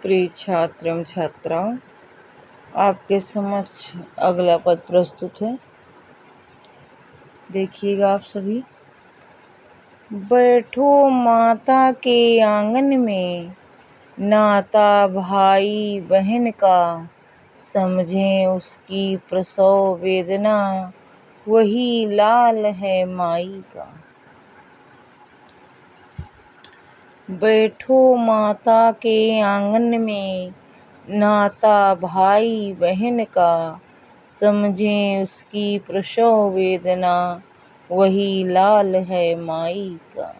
प्रिय छात्र एवं छात्राओं, आपके समक्ष अगला पद प्रस्तुत है। देखिएगा आप सभी। बैठो माता के आंगन में, नाता भाई बहन का, समझें उसकी प्रसव वेदना, वही लाल है माई का। बैठो माता के आंगन में, नाता भाई बहन का, समझें उसकी प्रसव वेदना, वही लाल है माई का।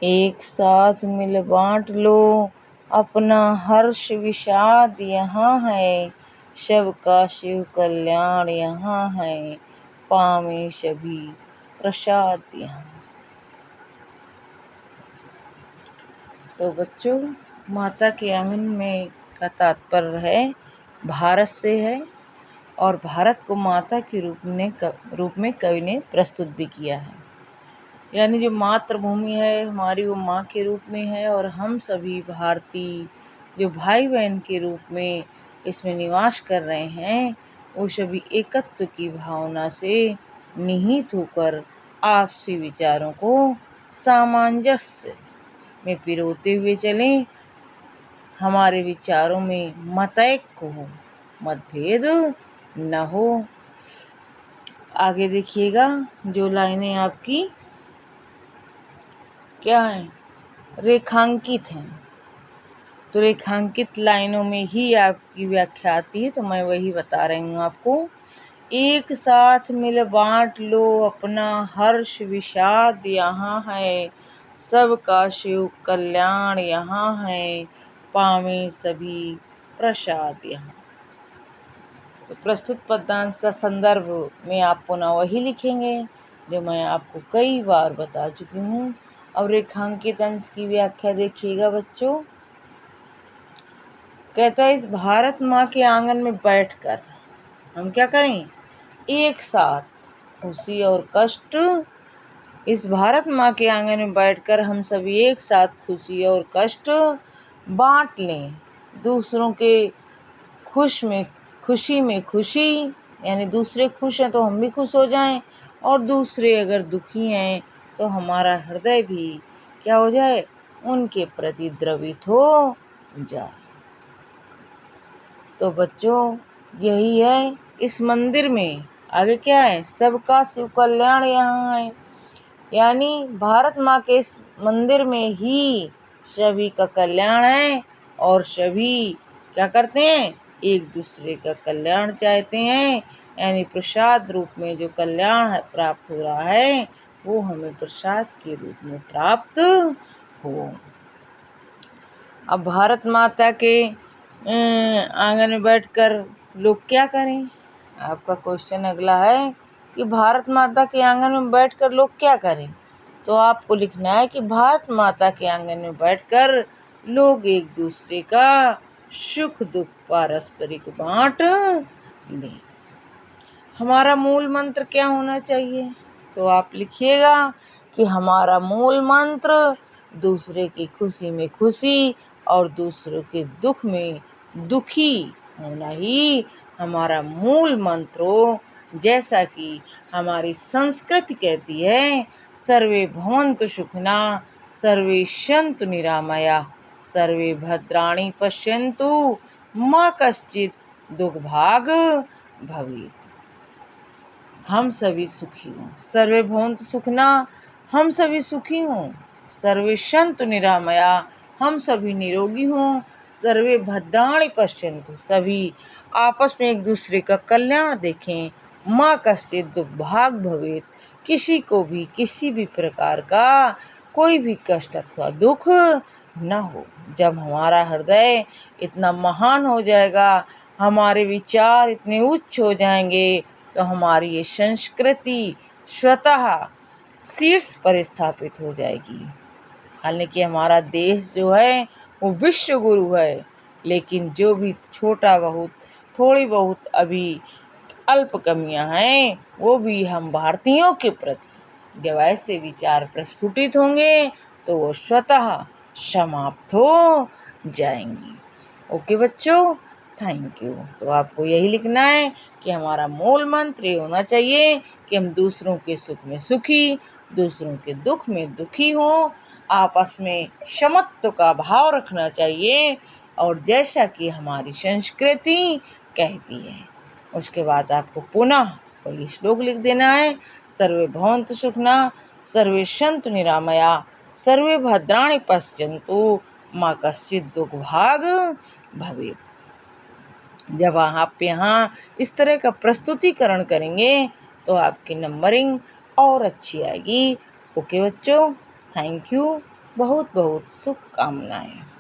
एक साथ मिल बांट लो अपना हर्ष विषाद, यहाँ है सबका शिव कल्याण, यहाँ है पावे सभी प्रसाद यहाँ। तो बच्चों, माता के आंगन में का तात्पर्य है भारत से है, और भारत को माता के रूप में कवि ने प्रस्तुत भी किया है। यानी जो मातृभूमि है हमारी, वो माँ के रूप में है, और हम सभी भारतीय जो भाई बहन के रूप में इसमें निवास कर रहे हैं, वो सभी एकत्व की भावना से निहित होकर आपसी विचारों को सामंजस्य में पिरोते हुए चलें। हमारे विचारों में मतैक्य हो, मतभेद न हो। आगे देखिएगा, जो लाइनें आपकी क्या है, रेखांकित हैं, तो रेखांकित लाइनों में ही आपकी व्याख्या आती है, तो मैं वही बता रही हूँ आपको। एक साथ मिल बांट लो अपना हर्ष विषाद, यहाँ है सबका शिव कल्याण, यहाँ है पावे सभी प्रसाद यहाँ। तो प्रस्तुत पद्यांश का संदर्भ में आप पुनः वही लिखेंगे जो मैं आपको कई बार बता चुकी हूँ। अब रेखांकित अंश की व्याख्या देखिएगा बच्चों। कहता है, इस भारत माँ के आंगन में बैठकर हम क्या करें, एक साथ खुशी और कष्ट। इस भारत माँ के आंगन में बैठकर हम सभी एक साथ खुशी और कष्ट बांट लें। दूसरों के खुशी में खुशी, यानी दूसरे खुश हैं तो हम भी खुश हो जाएं, और दूसरे अगर दुखी हैं तो हमारा हृदय भी क्या हो जाए, उनके प्रति द्रवित हो जाए। तो बच्चों, यही है इस मंदिर में। आगे क्या है, सबका शिव कल्याण यहाँ है, यानी भारत माँ के इस मंदिर में ही सभी का कल्याण है, और सभी क्या करते हैं, एक दूसरे का कल्याण चाहते हैं। यानी प्रसाद रूप में जो कल्याण प्राप्त हो रहा है, वो हमें प्रसाद के रूप में प्राप्त हो। अब भारत माता के आंगन में बैठकर लोग क्या करें। आपका क्वेश्चन अगला है कि भारत माता के आंगन में बैठकर लोग क्या करें। तो आपको लिखना है कि भारत माता के आंगन में बैठकर लोग एक दूसरे का सुख दुख पारस्परिक बांट लें। हमारा मूल मंत्र क्या होना चाहिए, तो आप लिखिएगा कि हमारा मूल मंत्र दूसरे की खुशी में खुशी और दूसरों के दुख में दुखी होना ही हमारा मूल मंत्र हो। जैसा कि हमारी संस्कृति कहती है, सर्वे भवन्तु सुखिना, सर्वे सन्तु निरामया, सर्वे भद्राणि पश्यन्तु, मा कश्चित् दुर्भाग् भवेत्। हम सभी सुखी हों, सर्वे भवन्तु सुखिना, हम सभी सुखी हों, सर्वे सन्तु निरामया, हम सभी निरोगी हों, सर्वे भद्राणि पश्यन्तु, सभी आपस में एक दूसरे का कल्याण देखें, मा कश्चित् दुर्भाग् भवेत्, किसी को भी किसी भी प्रकार का कोई भी कष्ट अथवा दुख न हो। जब हमारा हृदय इतना महान हो जाएगा, हमारे विचार इतने उच्च हो जाएंगे, तो हमारी ये संस्कृति स्वतः शीर्ष पर स्थापित हो जाएगी। हालांकि हमारा देश जो है वो विश्व गुरु है, लेकिन जो भी छोटा बहुत थोड़ी बहुत अभी अल्प कमियां हैं, वो भी हम भारतीयों के प्रति जब ऐसे विचार प्रस्फुटित होंगे, तो वो स्वतः समाप्त हो जाएंगी। ओके बच्चों, थैंक यू। तो आपको यही लिखना है कि हमारा मूल मंत्र ये होना चाहिए कि हम दूसरों के सुख में सुखी, दूसरों के दुख में दुखी हों, आपस में समत्व का भाव रखना चाहिए, और जैसा कि हमारी संस्कृति कहती है। उसके बाद आपको पुनः वही श्लोक लिख देना है, सर्वे भवन्तु सुखिनः, सर्वे सन्तु निरामया, सर्वे भद्राणि पश्यन्तु, मा कश्चित् दुःखभाग् भवेत्। जब आप यहाँ इस तरह का प्रस्तुतिकरण करेंगे तो आपकी नंबरिंग और अच्छी आएगी। ओके बच्चों, थैंक यू, बहुत बहुत शुभकामनाएं।